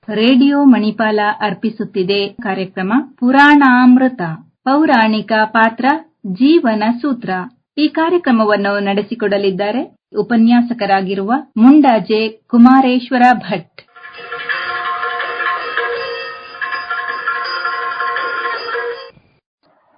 Radio Manipal ಅರ್ಪಿಸುತ್ತಿದೆ ಕಾರ್ಯಕ್ರಮ ಪುರಾಣಾಮೃತ. ಪೌರಾಣಿಕ ಪಾತ್ರ ಜೀವನ ಸೂತ್ರ. ಈ ಕಾರ್ಯಕ್ರಮವನ್ನು ನಡೆಸಿಕೊಡಲಿದ್ದಾರೆ ಉಪನ್ಯಾಸಕರಾಗಿರುವ ಮುಂಡಾಜೆ ಕುಮಾರೇಶ್ವರ ಭಟ್.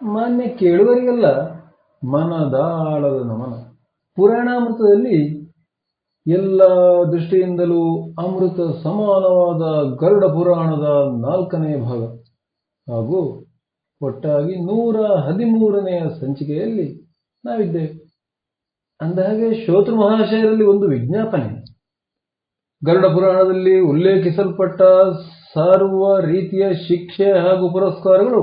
ಮಾನ್ಯ ಕೇಳುವರಿಗೆಲ್ಲ ಮನದಾಳದ ನಮನ. ಪುರಾಣಾಮೃತದಲ್ಲಿ ಎಲ್ಲ ದೃಷ್ಟಿಯಿಂದಲೂ ಅಮೃತ ಸಮಾನವಾದ ಗರುಡ ಪುರಾಣದ 4ನೇ ಭಾಗ ಹಾಗೂ ಒಟ್ಟಾಗಿ 113ನೆಯ ಸಂಚಿಕೆಯಲ್ಲಿ ನಾವಿದ್ದೇವೆ. ಅಂದಹಾಗೆ ಶ್ರೋತೃ ಮಹಾಶಯರಲ್ಲಿ ಒಂದು ವಿಜ್ಞಾಪನೆ. ಗರುಡ ಪುರಾಣದಲ್ಲಿ ಉಲ್ಲೇಖಿಸಲ್ಪಟ್ಟ ಸರ್ವ ರೀತಿಯ ಶಿಕ್ಷೆ ಹಾಗೂ ಪುರಸ್ಕಾರಗಳು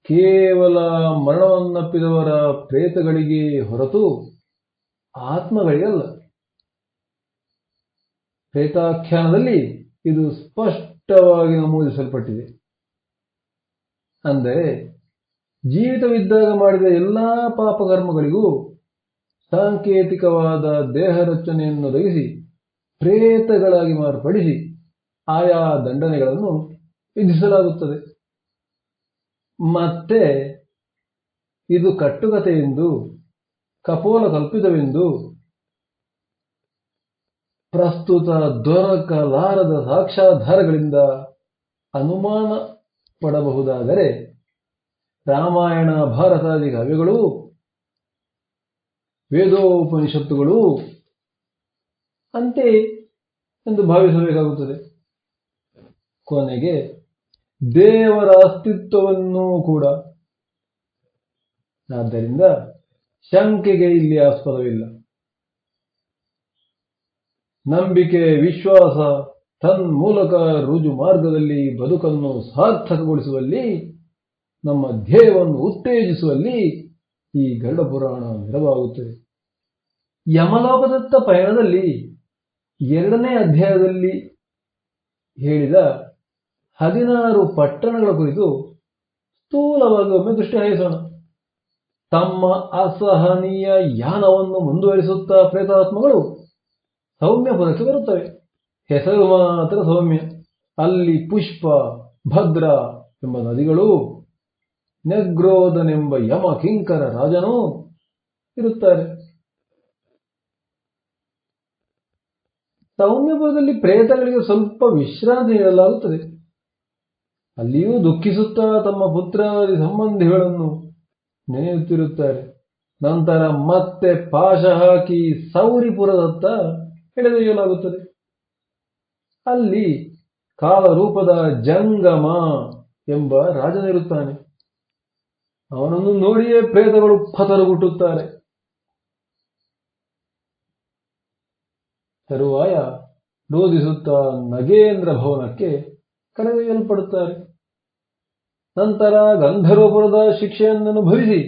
ಕೇವಲ ಮರಣವನ್ನಪ್ಪಿದವರ ಪ್ರೇತಗಳಿಗೆ ಹೊರತು ಆತ್ಮಗಳಿಗಲ್ಲ. ಪ್ರೇತಾಖ್ಯಾನದಲ್ಲಿ ಇದು ಸ್ಪಷ್ಟವಾಗಿ ನಮೂದಿಸಲ್ಪಟ್ಟಿದೆ. ಅಂದರೆ ಜೀವಿತವಿದ್ದಾಗ ಮಾಡಿದ ಎಲ್ಲಾ ಪಾಪಕರ್ಮಗಳಿಗೂ ಸಾಂಕೇತಿಕವಾದ ದೇಹ ರಚನೆಯನ್ನೊದಗಿಸಿ ಪ್ರೇತಗಳಾಗಿ ಮಾರ್ಪಡಿಸಿ ಆಯಾ ದಂಡನೆಗಳನ್ನು ವಿಧಿಸಲಾಗುತ್ತದೆ. ಮತ್ತೆ ಇದು ಕಟ್ಟುಕತೆಯೆಂದು, ಕಪೋಲ ಕಲ್ಪಿತವೆಂದು ಪ್ರಸ್ತುತ ದೊರಕಲಾರದ ಸಾಕ್ಷ್ಯಾಧಾರಗಳಿಂದ ಅನುಮಾನ ಪಡಬಹುದಾದರೆ ರಾಮಾಯಣ ಭಾರತಾದಿ ಕಾವ್ಯಗಳು, ವೇದೋಪನಿಷತ್ತುಗಳು ಅಂತೆ ಎಂದು ಭಾವಿಸಬೇಕಾಗುತ್ತದೆ. ಕೊನೆಗೆ ದೇವರ ಅಸ್ತಿತ್ವವನ್ನೂ ಕೂಡ. ಆದ್ದರಿಂದ ಶಂಕೆಗೆ ಇಲ್ಲಿ ಆಸ್ಪದವಿಲ್ಲ. ನಂಬಿಕೆ, ವಿಶ್ವಾಸ ತನ್ಮೂಲಕ ರುಜು ಮಾರ್ಗದಲ್ಲಿ ಬದುಕನ್ನು ಸಾರ್ಥಕಗೊಳಿಸುವಲ್ಲಿ, ನಮ್ಮ ಧ್ಯೇಯವನ್ನು ಉತ್ತೇಜಿಸುವಲ್ಲಿ ಈ ಗರುಡ ಪುರಾಣ ನೆರವಾಗುತ್ತದೆ. ಯಮಲೋಕದತ್ತ ಪಯಣದಲ್ಲಿ 2ನೇ ಅಧ್ಯಾಯದಲ್ಲಿ ಹೇಳಿದ 16 ಪಟ್ಟಣಗಳ ಕುರಿತು ಸ್ಥೂಲವಾಗಿ ಒಮ್ಮೆ ದೃಷ್ಟಿ ಹಾಯಿಸೋಣ. ತಮ್ಮ ಅಸಹನೀಯ ಯಾನವನ್ನು ಮುಂದುವರಿಸುತ್ತಾ ಪ್ರೇತಾತ್ಮಗಳು ಸೌಮ್ಯಪುರಕ್ಕೆ ಬರುತ್ತವೆ. ಹೆಸರು ಮಾತ್ರ ಸೌಮ್ಯ. ಅಲ್ಲಿ ಪುಷ್ಪ, ಭದ್ರ ಎಂಬ ನದಿಗಳು, ನೆಗ್ರೋಧನೆಂಬ ಯಮ ಕಿಂಕರ ರಾಜನೂ ಇರುತ್ತಾರೆ. ಸೌಮ್ಯಪುರದಲ್ಲಿ ಪ್ರೇತಗಳಿಗೆ ಸ್ವಲ್ಪ ವಿಶ್ರಾಂತಿ ನೀಡಲಾಗುತ್ತದೆ. ಅಲ್ಲಿಯೂ ದುಃಖಿಸುತ್ತಾ ತಮ್ಮ ಪುತ್ರಾದಿ ಸಂಬಂಧಿಗಳನ್ನು ನೆನೆಯುತ್ತಿರುತ್ತಾರೆ. ನಂತರ ಮತ್ತೆ ಪಾಶ ಹಾಕಿ ಸೌರಿಪುರದತ್ತ ಎಳೆದೊಯ್ಯಲಾಗುತ್ತದೆ. ಅಲ್ಲಿ ಕಾಲರೂಪದ ಜಂಗಮ ಎಂಬ ರಾಜನಿರುತ್ತಾನೆ. ಅವನನ್ನು ನೋಡಿಯೇ ಪ್ರೇತಗಳು ಫತರುಗುಟ್ಟುತ್ತಾರೆ. ತರುವಾಯ ರೋಧಿಸುತ್ತಾ ನಗೇಂದ್ರ ಭವನಕ್ಕೆ ಕರೆದೊಯ್ಯಲ್ಪಡುತ್ತಾರೆ. ನಂತರ ಗಂಧರ್ವಪುರದ ಶಿಕ್ಷೆಯನ್ನು ಅನುಭವಿಸಿ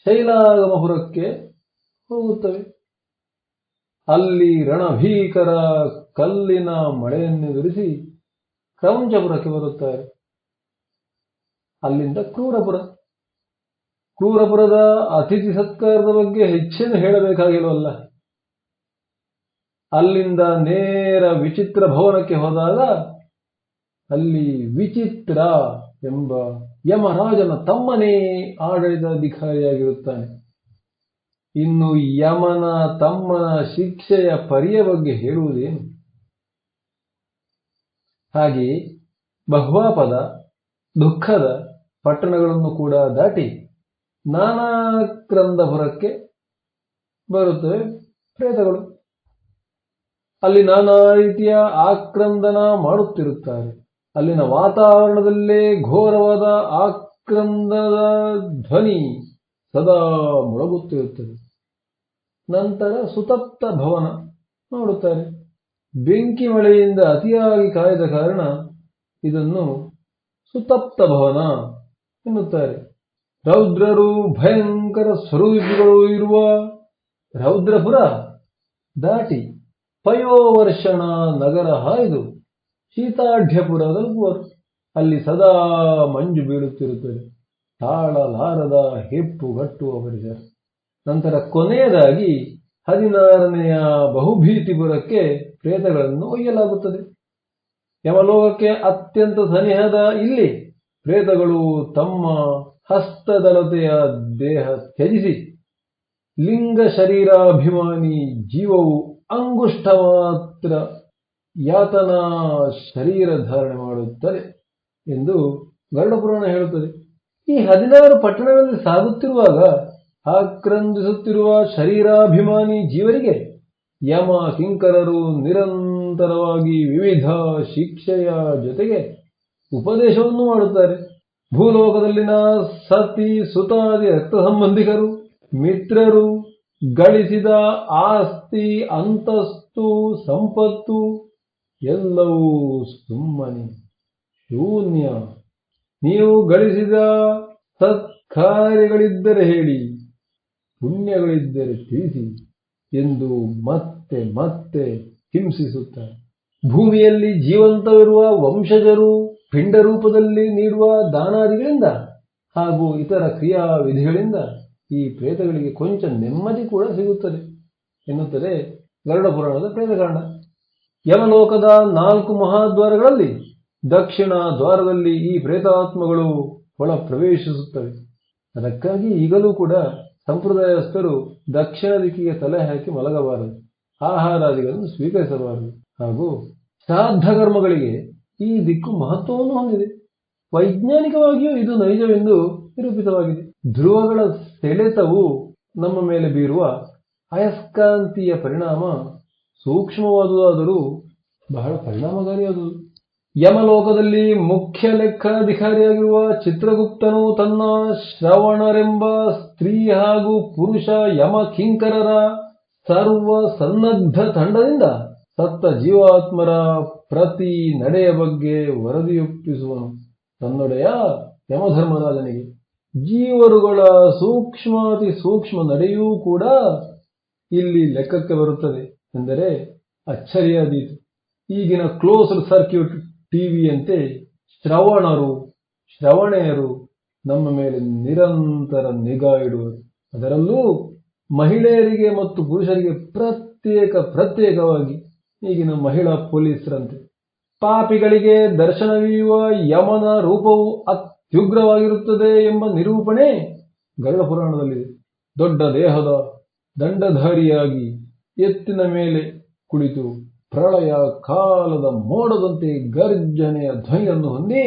ಶೈಲಾಗಮಪುರಕ್ಕೆ ಹೋಗುತ್ತವೆ. ಅಲ್ಲಿ ರಣಭೀಕರ ಕಲ್ಲಿನ ಮಳೆಯನ್ನೆದುರಿಸಿ ಕ್ರೌಂಚಪುರಕ್ಕೆ ಬರುತ್ತಾರೆ. ಅಲ್ಲಿಂದ ಕ್ರೂರಪುರದ ಅತಿಥಿ ಸತ್ಕಾರದ ಬಗ್ಗೆ ಹೆಚ್ಚೇನು ಹೇಳಬೇಕಾಗಿಲ್ವಲ್ಲ. ಅಲ್ಲಿಂದ ನೇರ ವಿಚಿತ್ರ ಭವನಕ್ಕೆ ಹೋದಾಗ ಅಲ್ಲಿ ವಿಚಿತ್ರ ಎಂಬ ಯಮರಾಜನ ತಮ್ಮನೇ ಆಡಳಿತಾಧಿಕಾರಿಯಾಗಿರುತ್ತಾನೆ. ಇನ್ನು ಯಮನ ತಮ್ಮನ ಶಿಕ್ಷೆಯ ಪರಿಯ ಬಗ್ಗೆ ಹೇಳುವುದೇನು? ಹಾಗೆಯೇ ಬಹ್ವಾಪದ, ದುಃಖದ ಪಟ್ಟಣಗಳನ್ನು ಕೂಡ ದಾಟಿ ನಾನಾಕ್ರಂದಪುರಕ್ಕೆ ಬರುತ್ತವೆ ಪ್ರೇತಗಳು. ಅಲ್ಲಿ ನಾನಾ ರೀತಿಯ ಆಕ್ರಂದನ ಮಾಡುತ್ತಿರುತ್ತಾರೆ. ಅಲ್ಲಿನ ವಾತಾವರಣದಲ್ಲೇ ಘೋರವಾದ ಆಕ್ರಂದನದ ಧ್ವನಿ ಸದಾ ಮೊಳಗುತ್ತಿರುತ್ತದೆ. ನಂತರ ಸುತಪ್ತ ಭವನ ನೋಡುತ್ತಾರೆ. ಬೆಂಕಿ ಮಳೆಯಿಂದ ಅತಿಯಾಗಿ ಕಾಯ್ದ ಕಾರಣ ಇದನ್ನು ಸುತಪ್ತ ಭವನ ಎನ್ನುತ್ತಾರೆ. ರೌದ್ರರು, ಭಯಂಕರ ಸ್ವರೂಪಿಗಳು ಇರುವ ರೌದ್ರಪುರ ದಾಟಿ ಪಯೋವರ್ಷಣ ನಗರ ಹಾಯ್ದು ಶೀತಾಢ್ಯಪುರ ತಲುಪುವರು. ಅಲ್ಲಿ ಸದಾ ಮಂಜು ಬೀಳುತ್ತಿರುತ್ತದೆ. ತಾಳಲಾರದ ಹೆಪ್ಪುಗಟ್ಟುವ ಪರಿಸರ. ನಂತರ ಕೊನೆಯದಾಗಿ 16ನೆಯ ಬಹುಭೀತಿಪುರಕ್ಕೆ ಪ್ರೇತಗಳನ್ನು ಒಯ್ಯಲಾಗುತ್ತದೆ. ಯಮಲೋಕಕ್ಕೆ ಅತ್ಯಂತ ಸನಿಹದ ಇಲ್ಲಿ ಪ್ರೇತಗಳು ತಮ್ಮ ಹಸ್ತದಳತೆಯ ದೇಹ ತ್ಯಜಿಸಿ ಲಿಂಗ ಶರೀರಾಭಿಮಾನಿ ಜೀವವು ಅಂಗುಷ್ಟ ಮಾತ್ರ ಯಾತನಾ ಶರೀರ ಧಾರಣೆ ಮಾಡುತ್ತದೆ ಎಂದು ಗರುಡ ಪುರಾಣ ಹೇಳುತ್ತದೆ. ಈ 16 ಪಟ್ಟಣಗಳಲ್ಲಿ ಸಾಗುತ್ತಿರುವಾಗ ಆಕ್ರಂದಿಸುತ್ತಿರುವ ಶರೀರಾಭಿಮಾನಿ ಜೀವರಿಗೆ ಯಮ ಕಿಂಕರರು ನಿರಂತರವಾಗಿ ವಿವಿಧ ಶಿಕ್ಷೆಯ ಜೊತೆಗೆ ಉಪದೇಶವನ್ನು ಮಾಡುತ್ತಾರೆ. ಭೂಲೋಕದಲ್ಲಿನ ಸತಿ ಸುತಾದಿ ರಕ್ತ ಸಂಬಂಧಿಕರು ಮಿತ್ರರು ಗಳಿಸಿದ ಆಸ್ತಿ ಅಂತಸ್ತು ಸಂಪತ್ತು ಎಲ್ಲವೂ ಸುಮ್ಮನೆ ಶೂನ್ಯ. ನೀವು ಗಳಿಸಿದ ಸತ್ಕಾರ್ಯಗಳಿದ್ದರೆ ಹೇಳಿ, ಪುಣ್ಯಗಳಿದ್ದರೆ ತಿಳಿಸಿ ಎಂದು ಮತ್ತೆ ಮತ್ತೆ ಹಿಂಸಿಸುತ್ತಾರೆ. ಭೂಮಿಯಲ್ಲಿ ಜೀವಂತವಿರುವ ವಂಶಜರು ಪಿಂಡ ರೂಪದಲ್ಲಿ ನೀಡುವ ದಾನಾದಿಗಳಿಂದ ಹಾಗೂ ಇತರ ಕ್ರಿಯಾವಿಧಿಗಳಿಂದ ಈ ಪ್ರೇತಗಳಿಗೆ ಕೊಂಚ ನೆಮ್ಮದಿ ಕೂಡ ಸಿಗುತ್ತದೆ ಎನ್ನುತ್ತದೆ ಗರುಡ ಪುರಾಣದ ಪ್ರೇತಕಾಂಡ. ಯಮಲೋಕದ 4 ಮಹಾದ್ವಾರಗಳಲ್ಲಿ ದಕ್ಷಿಣ ದ್ವಾರದಲ್ಲಿ ಈ ಪ್ರೇತಾತ್ಮಗಳು ಒಳ ಪ್ರವೇಶಿಸುತ್ತವೆ. ಅದಕ್ಕಾಗಿ ಈಗಲೂ ಕೂಡ ಸಂಪ್ರದಾಯಸ್ಥರು ದಕ್ಷಿಣ ದಿಕ್ಕಿಗೆ ತಲೆ ಹಾಕಿ ಮಲಗಬಾರದು, ಆಹಾರಾದಿಗಳನ್ನು ಸ್ವೀಕರಿಸಬಾರದು. ಹಾಗೂ ಶ್ರಾದ್ದ ಕರ್ಮಗಳಿಗೆ ಈ ದಿಕ್ಕು ಮಹತ್ವವನ್ನು ಹೊಂದಿದೆ. ವೈಜ್ಞಾನಿಕವಾಗಿಯೂ ಇದು ನೈಜವೆಂದು ನಿರೂಪಿತವಾಗಿದೆ. ಧ್ರುವಗಳ ಸೆಳೆತವು ನಮ್ಮ ಮೇಲೆ ಬೀರುವ ಅಯಸ್ಕಾಂತೀಯ ಪರಿಣಾಮ ಸೂಕ್ಷ್ಮವಾದುದಾದರೂ ಬಹಳ ಪರಿಣಾಮಕಾರಿಯಾದುದು. ಯಮಲೋಕದಲ್ಲಿ ಮುಖ್ಯ ಲೆಕ್ಕಾಧಿಕಾರಿಯಾಗಿರುವ ಚಿತ್ರಗುಪ್ತನು ತನ್ನ ಶ್ರವಣರೆಂಬ ಸ್ತ್ರೀ ಹಾಗೂ ಪುರುಷ ಯಮ ಕಿಂಕರರ ಸರ್ವ ಸನ್ನದ್ಧ ತಂಡದಿಂದ ಸತ್ತ ಜೀವಾತ್ಮರ ಪ್ರತಿ ನಡೆಯ ಬಗ್ಗೆ ವರದಿಯೊಪ್ಪಿಸುವನು ತನ್ನೊಡೆಯ ಯಮಧರ್ಮರಾಜನಿಗೆ. ಜೀವರುಗಳ ಸೂಕ್ಷ್ಮಾತಿ ಸೂಕ್ಷ್ಮ ನಡೆಯೂ ಕೂಡ ಇಲ್ಲಿ ಲೆಕ್ಕಕ್ಕೆ ಬರುತ್ತದೆ ಎಂದರೆ ಅಚ್ಚರಿಯಾದೀತು. ಈಗಿನ ಕ್ಲೋಸ್ಡ್ ಸರ್ಕ್ಯೂಟ್ ಟಿವಿಯಂತೆ ಶ್ರವಣೆಯರು ನಮ್ಮ ಮೇಲೆ ನಿರಂತರ ನಿಗಾ ಇಡುವರು. ಅದರಲ್ಲೂ ಮಹಿಳೆಯರಿಗೆ ಮತ್ತು ಪುರುಷರಿಗೆ ಪ್ರತ್ಯೇಕವಾಗಿ ಈಗಿನ ಮಹಿಳಾ ಪೊಲೀಸರಂತೆ. ಪಾಪಿಗಳಿಗೆ ದರ್ಶನವೀಯುವ ಯಮನ ರೂಪವು ಅತ್ಯುಗ್ರವಾಗಿರುತ್ತದೆ ಎಂಬ ನಿರೂಪಣೆ ಗರುಡ ಪುರಾಣದಲ್ಲಿದೆ. ದೊಡ್ಡ ದೇಹದ ದಂಡಧಾರಿಯಾಗಿ ಎತ್ತಿನ ಮೇಲೆ ಕುಳಿತು ಪ್ರಳಯ ಕಾಲದ ಮೋಡದಂತೆ ಗರ್ಜನೆಯ ಧ್ವನಿಯನ್ನು ಹೊಂದಿ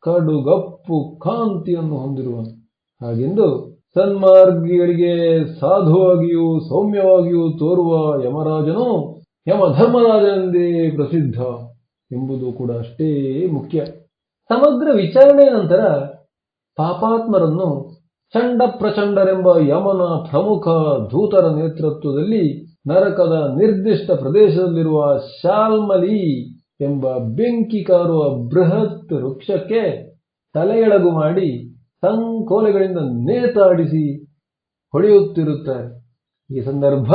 ಕಡುಗಪ್ಪು ಕಾಂತಿಯನ್ನು ಹೊಂದಿರುವನು. ಹಾಗೆಂದು ಸನ್ಮಾರ್ಗಿಗಳಿಗೆ ಸಾಧುವಾಗಿಯೂ ಸೌಮ್ಯವಾಗಿಯೂ ತೋರುವ ಯಮರಾಜನು ಯಮಧರ್ಮರಾಜನೆಂದೇ ಪ್ರಸಿದ್ಧ ಎಂಬುದು ಕೂಡ ಅಷ್ಟೇ ಮುಖ್ಯ. ಸಮಗ್ರ ವಿಚಾರಣೆಯ ನಂತರ ಪಾಪಾತ್ಮರನ್ನು ಚಂಡ ಪ್ರಚಂಡರೆಂಬ ಯಮನ ಪ್ರಮುಖ ದೂತರ ನೇತೃತ್ವದಲ್ಲಿ ನರಕದ ನಿರ್ದಿಷ್ಟ ಪ್ರದೇಶದಲ್ಲಿರುವ ಶಾಲ್ಮಲಿ ಎಂಬ ಬೆಂಕಿ ಕಾರುವ ಬೃಹತ್ ವೃಕ್ಷಕ್ಕೆ ತಲೆಯೆಳಗು ಮಾಡಿ ಸಂಕೋಲೆಗಳಿಂದ ನೇತಾಡಿಸಿ ಹೊಡೆಯುತ್ತಿರುತ್ತಾರೆ. ಈ ಸಂದರ್ಭ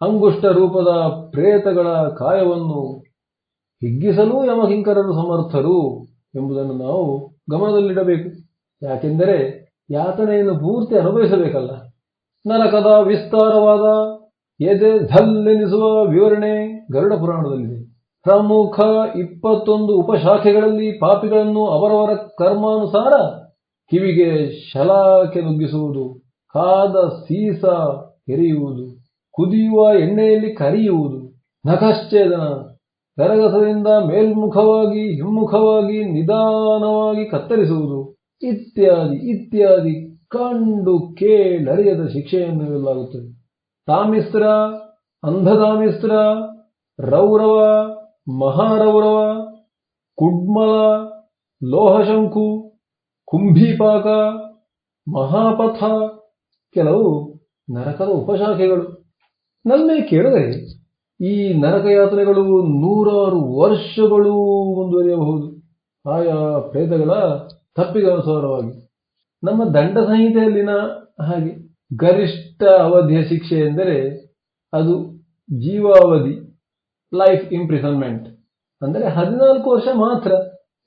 ಅಂಗುಷ್ಟ ರೂಪದ ಪ್ರೇತಗಳ ಕಾಯವನ್ನು ಹಿಗ್ಗಿಸಲೂ ಯಮಕಿಂಕರರು ಸಮರ್ಥರು ಎಂಬುದನ್ನು ನಾವು ಗಮನದಲ್ಲಿಡಬೇಕು. ಯಾಕೆಂದರೆ ಯಾತನೆಯನ್ನು ಪೂರ್ತಿ ಅನುಭವಿಸಬೇಕಲ್ಲ. ನರಕದ ವಿಸ್ತಾರವಾದ ಎದೆ ಧಲ್ಲೆನಿಸುವ ವಿವರಣೆ ಗರುಡ ಪುರಾಣದಲ್ಲಿದೆ. ಪ್ರಮುಖ 21 ಉಪಶಾಖೆಗಳಲ್ಲಿ ಪಾಪಿಗಳನ್ನು ಅವರವರ ಕರ್ಮಾನುಸಾರ ಕಿವಿಗೆ ಶಲಾಕೆ ನುಗ್ಗಿಸುವುದು, ಕಾದ ಸೀಸ ಎರೆಯುವುದು, ಕುದಿಯುವ ಎಣ್ಣೆಯಲ್ಲಿ ಕರಿಯುವುದು, ನಖಶ್ಚೇದನ, ಗರಗಸದಿಂದ ಮೇಲ್ಮುಖವಾಗಿ ಹಿಮ್ಮುಖವಾಗಿ ನಿಧಾನವಾಗಿ ಕತ್ತರಿಸುವುದು ಇತ್ಯಾದಿ ಕಂಡು ಕೇಳರಿಯದ ಶಿಕ್ಷೆಯನ್ನು ನೀಡಲಾಗುತ್ತದೆ. ತಾಮಿಸ್ತ್ರ, ಅಂಧತಾಮಿಸ್ತ್ರ, ರೌರವ, ಮಹಾರೌರವ, ಕುಡ್ಮಲ, ಲೋಹಶಂಕು, ಕುಂಭೀಪಾಕ, ಮಹಾಪಥ ಕೆಲವು ನರಕದ ಉಪಶಾಖೆಗಳು. ನನ್ನೇ ಕೇಳಿದರೆ ಈ ನರಕಯಾತನೆಗಳು 100 ವರ್ಷಗಳು ಮುಂದುವರಿಯಬಹುದು. ಆಯಾ ಪ್ರೇತಗಳ ತಪ್ಪಿಗನುಸಾರವಾಗಿ. ನಮ್ಮ ದಂಡ ಸಂಹಿತೆಯಲ್ಲಿನ ಹಾಗೆ ಗರಿಷ್ಠ ಅವಧಿಯ ಶಿಕ್ಷೆ ಎಂದರೆ ಅದು ಜೀವಾವಧಿ, ಲೈಫ್ ಇಂಪ್ರಿಸನ್ಮೆಂಟ್, ಅಂದರೆ 14 ವರ್ಷ ಮಾತ್ರ.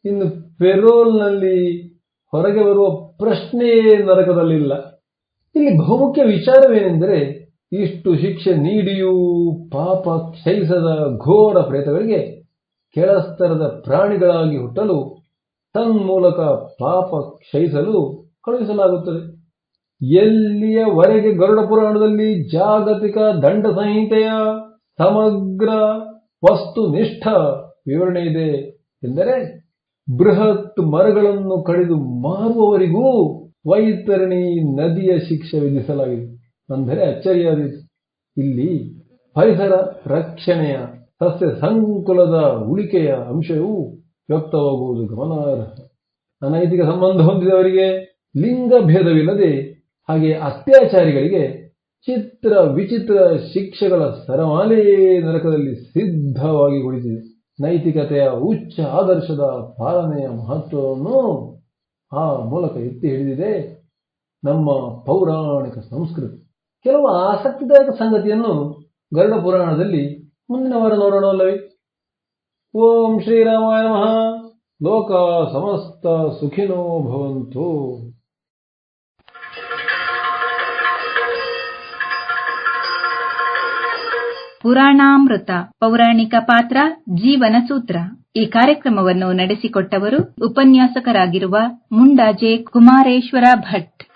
ಇನ್ನು ಪೆರೋಲ್ನಲ್ಲಿ ಹೊರಗೆ ಬರುವ ಪ್ರಶ್ನೆಯೇ ನರಕದಲ್ಲಿಲ್ಲ. ಇಲ್ಲಿ ಬಹುಮುಖ್ಯ ವಿಚಾರವೇನೆಂದರೆ ಇಷ್ಟು ಶಿಕ್ಷೆ ನೀಡಿಯೂ ಪಾಪ ಕ್ಷಯಿಸದ ಘೋರ ಪ್ರೇತಗಳಿಗೆ ಕೆಳಸ್ತರದ ಪ್ರಾಣಿಗಳಾಗಿ ಹುಟ್ಟಲು ತನ್ಮೂಲಕ ಪಾಪ ಕ್ಷಯಿಸಲು ಕಳುಹಿಸಲಾಗುತ್ತದೆ. ಎಲ್ಲಿಯವರೆಗೆ ಗರುಡ ಪುರಾಣದಲ್ಲಿ ಜಾಗತಿಕ ದಂಡ ಸಂಹಿತೆಯ ಸಮಗ್ರ ವಸ್ತುನಿಷ್ಠ ವಿವರಣೆ ಇದೆ ಎಂದರೆ, ಬೃಹತ್ ಮರಗಳನ್ನು ಕಡಿದು ಮಾರುವವರಿಗೂ ವೈತರಣಿ ನದಿಯ ಶಿಕ್ಷೆ ವಿಧಿಸಲಾಗಿದೆ. ಅಂದರೆ ಅಚ್ಚರಿಯಾದೀತು. ಇಲ್ಲಿ ಪರಿಸರ ರಕ್ಷಣೆಯ ಸಸ್ಯ ಸಂಕುಲದ ಉಳಿಕೆಯ ಅಂಶವೂ ವ್ಯಕ್ತವಾಗುವುದು ಗಮನಾರ್ಹ. ಅನೈತಿಕ ಸಂಬಂಧ ಹೊಂದಿದವರಿಗೆ ಲಿಂಗ ಭೇದವಿಲ್ಲದೆ, ಹಾಗೆ ಅತ್ಯಾಚಾರಿಗಳಿಗೆ ಚಿತ್ರ ವಿಚಿತ್ರ ಶಿಕ್ಷೆಗಳ ಸರಮಾಲೆಯೇ ನರಕದಲ್ಲಿ ಸಿದ್ಧವಾಗಿ ಕುಳಿತಿದೆ. ನೈತಿಕತೆಯ ಉಚ್ಚ ಆದರ್ಶದ ಪಾಲನೆಯ ಮಹತ್ವವನ್ನು ಆ ಮೂಲಕ ಎತ್ತಿ ಹಿಡಿದಿದೆ ನಮ್ಮ ಪೌರಾಣಿಕ ಸಂಸ್ಕೃತಿ. ಕೆಲವು ಆಸಕ್ತಿದಾಯಕ ಸಂಗತಿಯನ್ನು ಗರುಡ ಪುರಾಣದಲ್ಲಿ ಮುಂದಿನ ವಾರ ನೋಡೋಣವಲ್ಲವೇ? ಓಂ ಶ್ರೀರಾಮಾಯ ನಮಃ. ಲೋಕ ಸಮಸ್ತ ಸುಖಿನೋ ಭವಂತು. ಪುರಾಣಾಮೃತ ಪೌರಾಣಿಕ ಪಾತ್ರ ಜೀವನ ಸೂತ್ರ. ಈ ಕಾರ್ಯಕ್ರಮವನ್ನು ನಡೆಸಿಕೊಟ್ಟವರು ಉಪನ್ಯಾಸಕರಾಗಿರುವ ಮುಂಡಾಜೆ ಕುಮಾರೇಶ್ವರ ಭಟ್.